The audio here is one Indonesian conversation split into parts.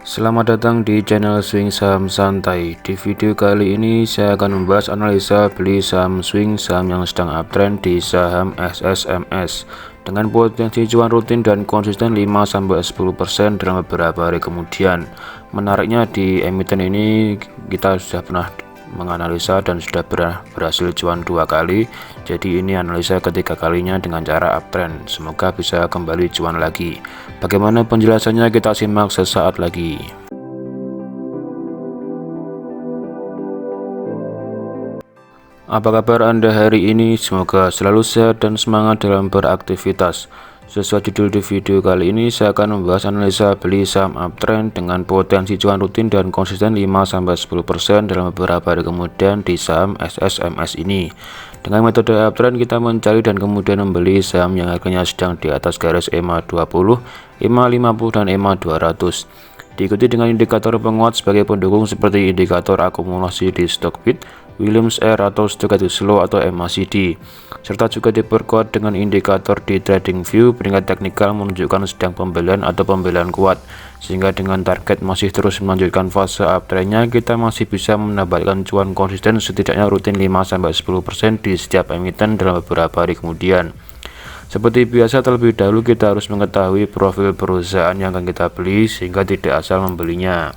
Selamat datang di channel Swing Saham Santai. Di video kali ini saya akan membahas analisa beli saham swing saham yang sedang uptrend di saham SSMS dengan potensi cuan rutin dan konsisten 5-10% dalam beberapa hari kemudian. Menariknya di emiten ini kita sudah pernah menganalisa dan sudah berhasil cuan 2 kali. Jadi ini analisa ketiga kalinya dengan cara uptrend. Semoga bisa kembali cuan lagi. Bagaimana penjelasannya kita simak sesaat lagi. Apa kabar Anda hari ini? Semoga selalu sehat dan semangat dalam beraktivitas. Sesuai judul di video kali ini, saya akan membahas analisa beli saham uptrend dengan potensi cuan rutin dan konsisten 5-10% dalam beberapa hari kemudian di saham SSMS ini. Dengan metode uptrend, kita mencari dan kemudian membeli saham yang harganya sedang di atas garis EMA 20, EMA 50, dan EMA 200. Diikuti dengan indikator penguat sebagai pendukung seperti indikator akumulasi di Stochbit, Williams R atau Stochastic Slow atau MACD, serta juga diperkuat dengan indikator di TradingView peringkat teknikal menunjukkan sedang pembelian atau pembelian kuat, sehingga dengan target masih terus melanjutkan fase uptrendnya, kita masih bisa mendapatkan cuan konsisten setidaknya rutin 5-10% di setiap emiten dalam beberapa hari kemudian. Seperti biasa, terlebih dahulu kita harus mengetahui profil perusahaan yang akan kita beli sehingga tidak asal membelinya.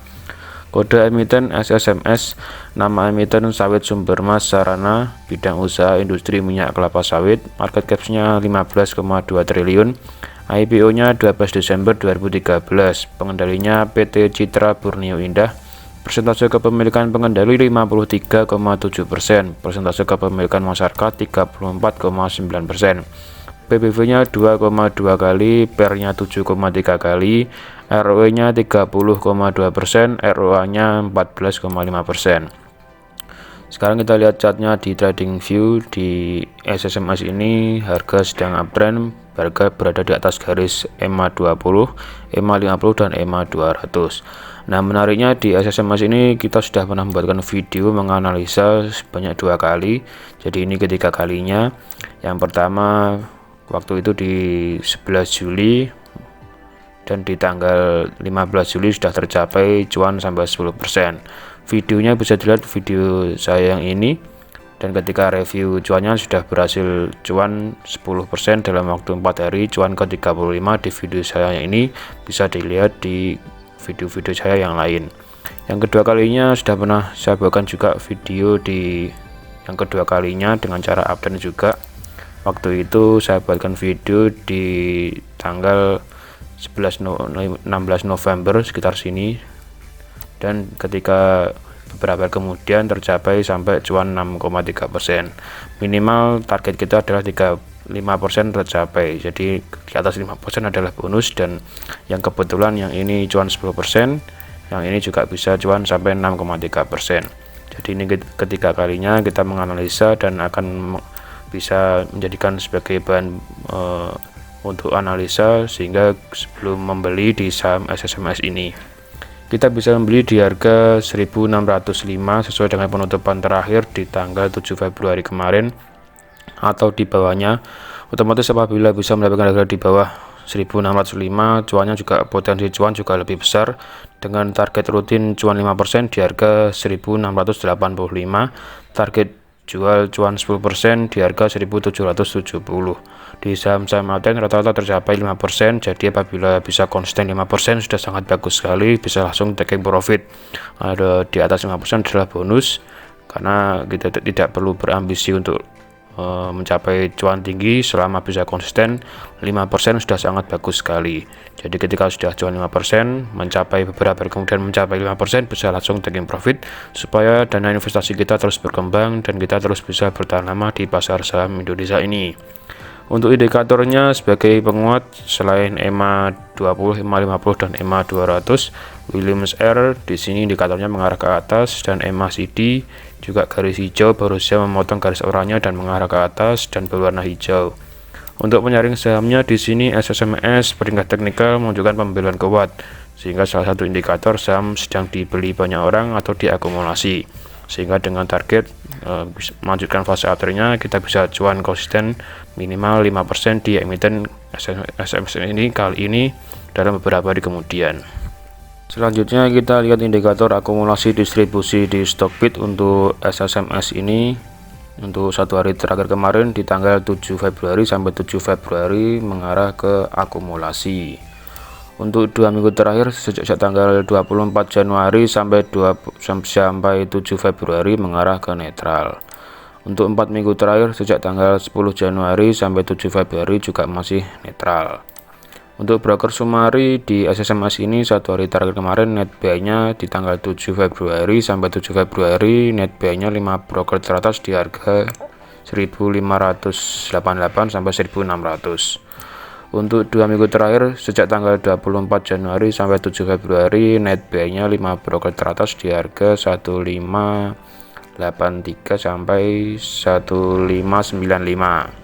Kode emiten SSMS, nama emiten sawit sumber mas sarana, bidang usaha industri minyak kelapa sawit, market capsnya 15,2 triliun, IPO-nya 12 Desember 2013, pengendalinya PT Citra Borneo Indah, persentase kepemilikan pengendali 53,7%, persentase kepemilikan masyarakat 34,9%. PBV-nya 2,2 kali, PER-nya 7,3 kali, ROE-nya 30,2%, ROA-nya 14,5%. Sekarang kita lihat chartnya di TradingView. Di SSMS ini harga sedang uptrend, harga berada di atas garis EMA 20, EMA 50, dan EMA 200. Nah, menariknya di SSMS ini kita sudah pernah membuatkan video menganalisa sebanyak 2 kali. Jadi ini ketiga kalinya. Yang pertama waktu itu di 11 Juli dan di tanggal 15 Juli sudah tercapai cuan sampai 10%. Videonya bisa dilihat video saya yang ini, dan ketika review cuannya sudah berhasil cuan 10% dalam waktu 4 hari, cuan ke 35 di video saya yang ini bisa dilihat di video-video saya yang lain. Yang kedua kalinya sudah pernah saya buatkan juga video di yang kedua kalinya dengan cara uptrend juga. Waktu itu saya buatkan video di tanggal 16 November sekitar sini, dan ketika beberapa hari kemudian tercapai sampai cuan 6,3%. Minimal target kita adalah 35% tercapai, jadi di atas 5% adalah bonus, dan yang kebetulan yang ini cuan 10%, yang ini juga bisa cuan sampai 6,3%. Jadi ini ketiga kalinya kita menganalisa dan akan bisa menjadikan sebagai bahan untuk analisa, sehingga sebelum membeli di saham SSMS ini kita bisa membeli di harga 1605 sesuai dengan penutupan terakhir di tanggal 7 Februari kemarin, atau di bawahnya. Otomatis apabila bisa mendapatkan harga di bawah 1605, cuannya juga potensi cuan juga lebih besar dengan target rutin cuan 5% di harga 1685, target jual cuan 10% di harga 1770. Di saham-saham uptrend rata-rata tercapai 5%, jadi apabila bisa konsisten 5% sudah sangat bagus sekali, bisa langsung taking profit. Ada di atas 5% adalah bonus, karena kita tidak perlu berambisi untuk mencapai cuan tinggi. Selama bisa konsisten 5% sudah sangat bagus sekali. Jadi ketika sudah cuan 5%, mencapai beberapa hari kemudian mencapai 5%, bisa langsung taking profit supaya dana investasi kita terus berkembang dan kita terus bisa bertahan lama di pasar saham Indonesia ini. Untuk indikatornya sebagai penguat, selain EMA 20, EMA 50, dan EMA 200, Williams R di sini indikatornya mengarah ke atas, dan MACD juga garis hijau berusaha memotong garis oranye dan mengarah ke atas dan berwarna hijau. Untuk penyaring sahamnya di sini SSMS peringkat teknikal menunjukkan pembelian kuat, sehingga salah satu indikator saham sedang dibeli banyak orang atau diakumulasi, sehingga dengan target melanjutkan fase uptrendnya kita bisa cuan konsisten minimal 5% di emiten SSMS ini kali ini dalam beberapa hari kemudian. Selanjutnya kita lihat indikator akumulasi distribusi di Stockbit untuk SSMS ini. Untuk satu hari terakhir kemarin di tanggal 7 Februari sampai 7 Februari mengarah ke akumulasi. Untuk 2 minggu terakhir sejak tanggal 24 Januari sampai 7 Februari mengarah ke netral. Untuk 4 minggu terakhir sejak tanggal 10 Januari sampai 7 Februari juga masih netral. Untuk broker Sumari di SSMS ini satu hari terakhir kemarin net buy-nya di tanggal 7 Februari sampai 7 Februari net buy-nya 5 broker teratas di harga 1588 sampai 1600. Untuk 2 minggu terakhir sejak tanggal 24 Januari sampai 7 Februari net buy-nya 5 broker teratas di harga 1583 sampai 1595.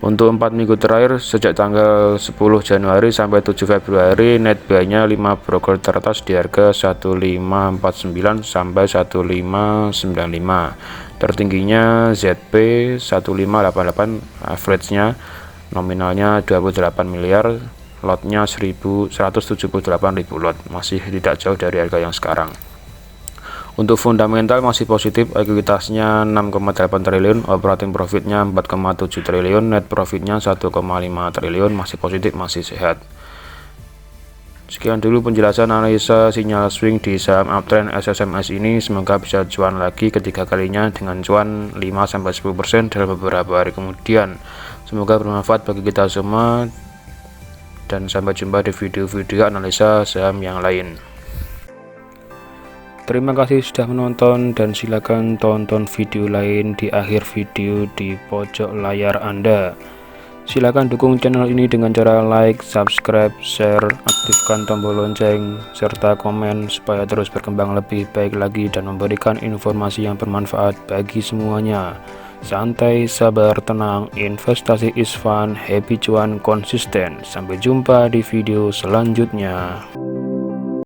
Untuk 4 minggu terakhir sejak tanggal 10 Januari sampai 7 Februari net buy-nya 5 broker teratas di harga 1549 sampai 1595. Tertingginya ZP 1588, average-nya nominalnya 28 miliar, lotnya 178.000 lot, masih tidak jauh dari harga yang sekarang. Untuk fundamental masih positif, ekuitasnya 6,8 triliun, operating profitnya 4,7 triliun, net profitnya 1,5 triliun, masih positif, masih sehat. Sekian dulu penjelasan analisa sinyal swing di saham uptrend SSMS ini. Semoga bisa cuan lagi ketiga kalinya dengan cuan 5-10% dalam beberapa hari kemudian. Semoga bermanfaat bagi kita semua dan sampai jumpa di video-video analisa saham yang lain. Terima kasih sudah menonton dan silakan tonton video lain di akhir video di pojok layar Anda. Silakan dukung channel ini dengan cara like, subscribe, share, aktifkan tombol lonceng, serta komen supaya terus berkembang lebih baik lagi dan memberikan informasi yang bermanfaat bagi semuanya. Santai, sabar, tenang, investasi is fun, happy cuan konsisten. Sampai jumpa di video selanjutnya.